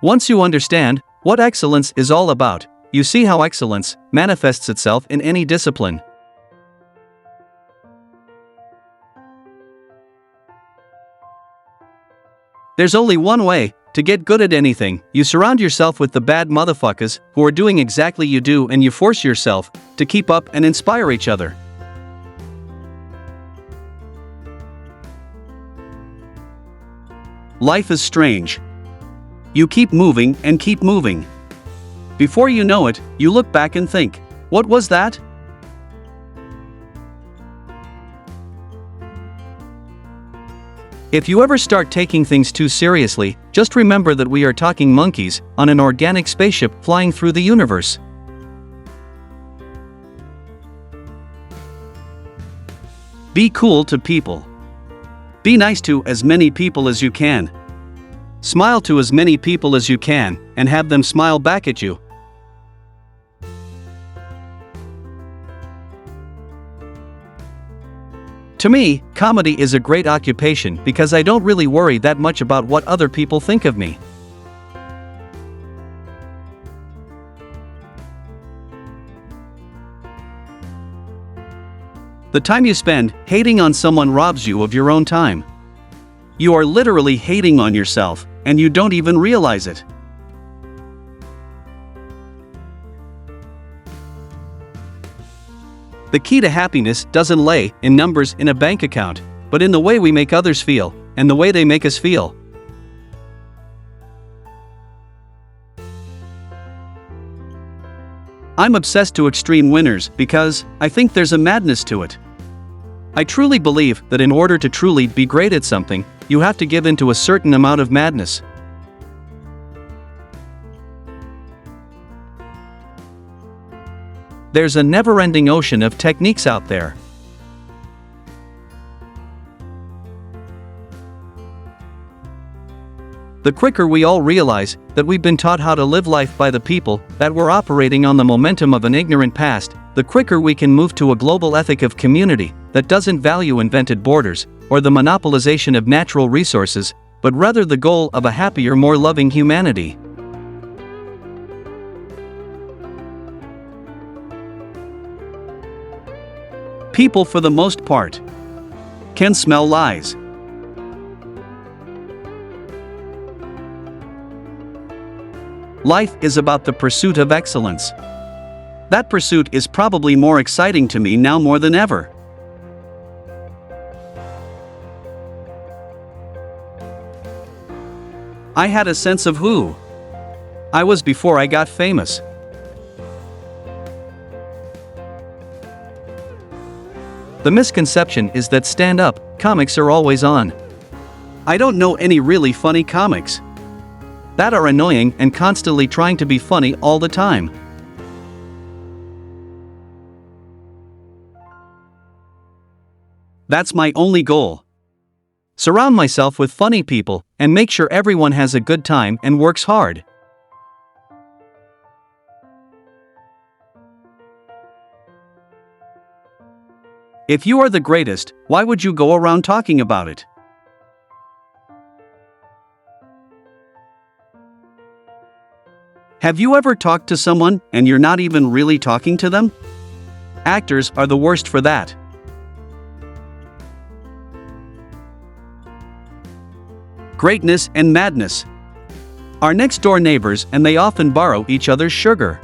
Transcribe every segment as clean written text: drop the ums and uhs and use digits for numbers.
Once you understand what excellence is all about, you see how excellence manifests itself in any discipline. There's only one way to get good at anything. You surround yourself with the bad motherfuckers who are doing exactly you do, and you force yourself to keep up and inspire each other. Life is strange. You keep moving and keep moving. Before you know it, you look back and think, what was that? If you ever start taking things too seriously, just remember that we are talking monkeys on an organic spaceship flying through the universe. Be cool to people. Be nice to as many people as you can. Smile to as many people as you can, and have them smile back at you. To me, comedy is a great occupation because I don't really worry that much about what other people think of me. The time you spend hating on someone robs you of your own time. You are literally hating on yourself, and you don't even realize it. The key to happiness doesn't lay in numbers in a bank account, but in the way we make others feel, and the way they make us feel. I'm obsessed to extreme winners because I think there's a madness to it. I truly believe that in order to truly be great at something, you have to give into a certain amount of madness. There's a never-ending ocean of techniques out there. The quicker we all realize that we've been taught how to live life by the people that were operating on the momentum of an ignorant past, the quicker we can move to a global ethic of community that doesn't value invented borders or the monopolization of natural resources, but rather the goal of a happier, more loving humanity. People, for the most part, can smell lies. Life is about the pursuit of excellence. That pursuit is probably more exciting to me now more than ever. I had a sense of who I was before I got famous. The misconception is that stand-up comics are always on. I don't know any really funny comics that are annoying and constantly trying to be funny all the time. That's my only goal. Surround myself with funny people and make sure everyone has a good time and works hard. If you are the greatest, why would you go around talking about it? Have you ever talked to someone and you're not even really talking to them? Actors are the worst for that. Greatness and madness are next-door neighbors, and they often borrow each other's sugar.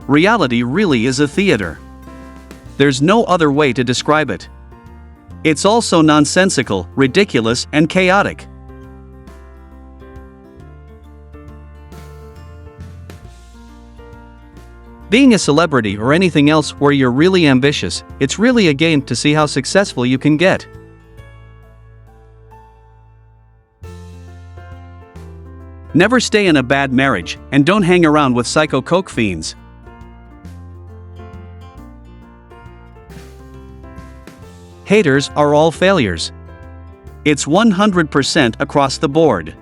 Reality really is a theater. There's no other way to describe it. It's also nonsensical, ridiculous, and chaotic. Being a celebrity or anything else where you're really ambitious, it's really a game to see how successful you can get. Never stay in a bad marriage, and don't hang around with psycho coke fiends. Haters are all failures. It's 100% across the board.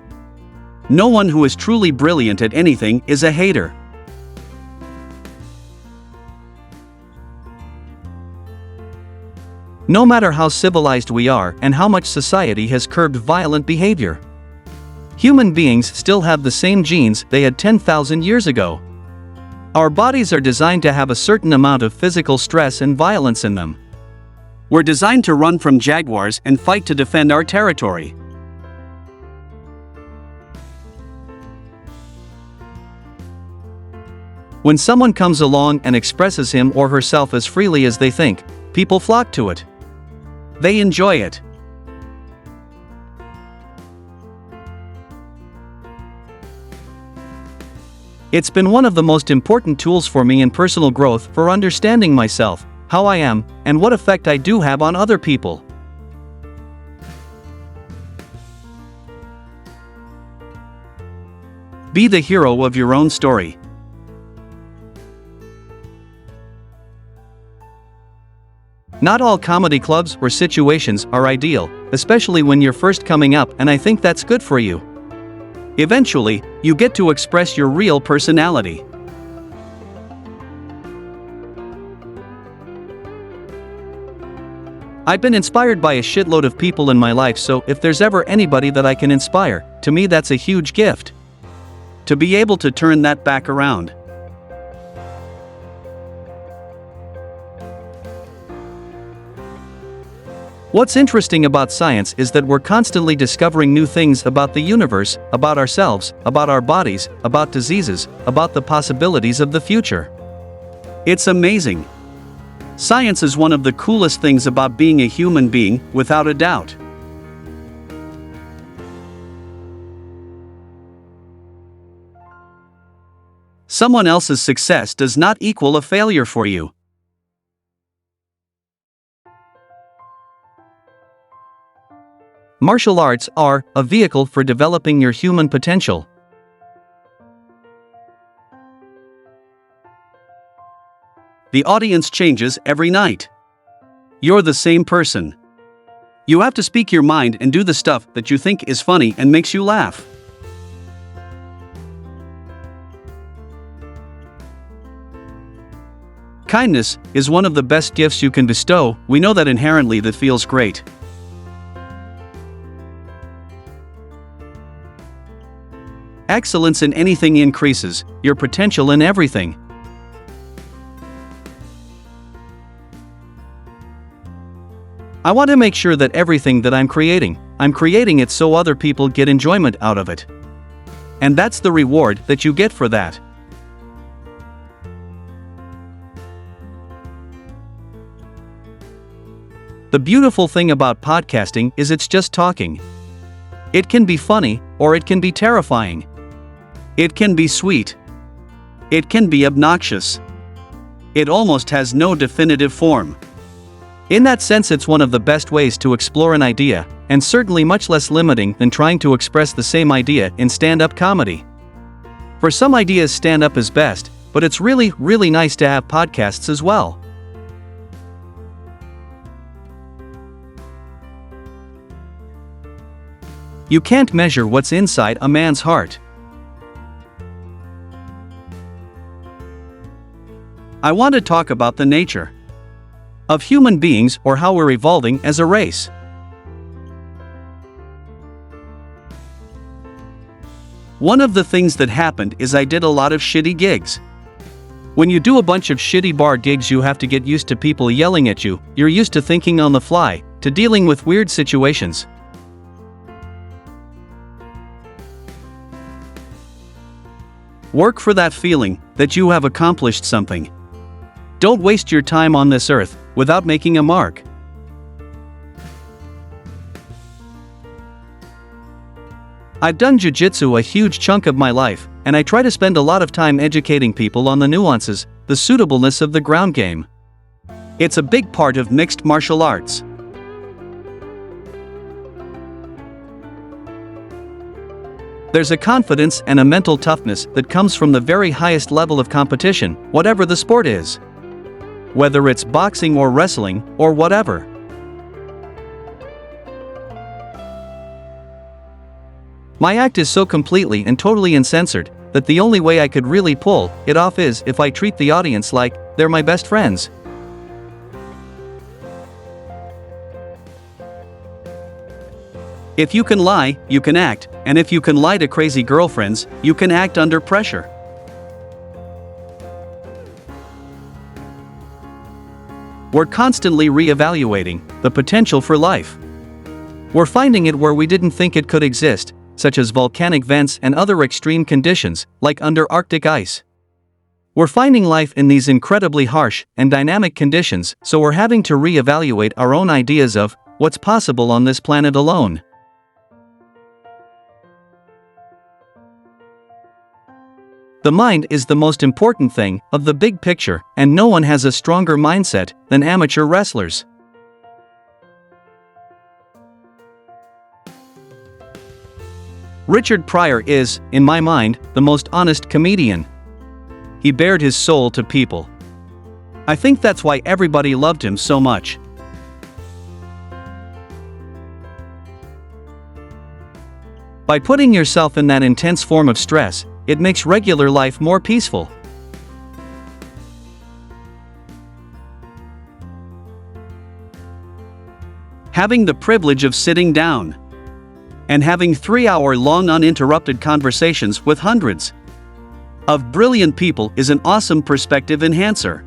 No one who is truly brilliant at anything is a hater. No matter how civilized we are and how much society has curbed violent behavior, human beings still have the same genes they had 10,000 years ago. Our bodies are designed to have a certain amount of physical stress and violence in them. We're designed to run from jaguars and fight to defend our territory. When someone comes along and expresses him or herself as freely as they think, people flock to it. They enjoy it. It's been one of the most important tools for me in personal growth for understanding myself, how I am, and what effect I do have on other people. Be the hero of your own story. Not all comedy clubs or situations are ideal, especially when you're first coming up, and I think that's good for you. Eventually, you get to express your real personality. I've been inspired by a shitload of people in my life, so if there's ever anybody that I can inspire, to me that's a huge gift. To be able to turn that back around. What's interesting about science is that we're constantly discovering new things about the universe, about ourselves, about our bodies, about diseases, about the possibilities of the future. It's amazing. Science is one of the coolest things about being a human being, without a doubt. Someone else's success does not equal a failure for you. Martial arts are a vehicle for developing your human potential. The audience changes every night. You're the same person. You have to speak your mind and do the stuff that you think is funny and makes you laugh. Kindness is one of the best gifts you can bestow. We know that inherently that feels great. Excellence in anything increases your potential in everything. I want to make sure that everything that I'm creating it so other people get enjoyment out of it. And that's the reward that you get for that. The beautiful thing about podcasting is it's just talking. It can be funny, or it can be terrifying. It can be sweet. It can be obnoxious. It almost has no definitive form. In that sense, it's one of the best ways to explore an idea, and certainly much less limiting than trying to express the same idea in stand-up comedy. For some ideas, stand-up is best, but it's really, really nice to have podcasts as well. You can't measure what's inside a man's heart. I want to talk about the nature of human beings, or how we're evolving as a race. One of the things that happened is I did a lot of shitty gigs. When you do a bunch of shitty bar gigs, you have to get used to people yelling at you. You're used to thinking on the fly, to dealing with weird situations. Work for that feeling that you have accomplished something. Don't waste your time on this earth without making a mark. I've done jiu-jitsu a huge chunk of my life, and I try to spend a lot of time educating people on the nuances, the suitableness of the ground game. It's a big part of mixed martial arts. There's a confidence and a mental toughness that comes from the very highest level of competition, whatever the sport is. Whether it's boxing or wrestling, or whatever. My act is so completely and totally uncensored that the only way I could really pull it off is if I treat the audience like they're my best friends. If you can lie, you can act, and if you can lie to crazy girlfriends, you can act under pressure. We're constantly re-evaluating the potential for life. We're finding it where we didn't think it could exist, such as volcanic vents and other extreme conditions, like under Arctic ice. We're finding life in these incredibly harsh and dynamic conditions, so we're having to re-evaluate our own ideas of what's possible on this planet alone. The mind is the most important thing of the big picture, and no one has a stronger mindset than amateur wrestlers. Richard Pryor is, in my mind, the most honest comedian. He bared his soul to people. I think that's why everybody loved him so much. By putting yourself in that intense form of stress, it makes regular life more peaceful. Having the privilege of sitting down and having 3-hour-long uninterrupted conversations with hundreds of brilliant people is an awesome perspective enhancer.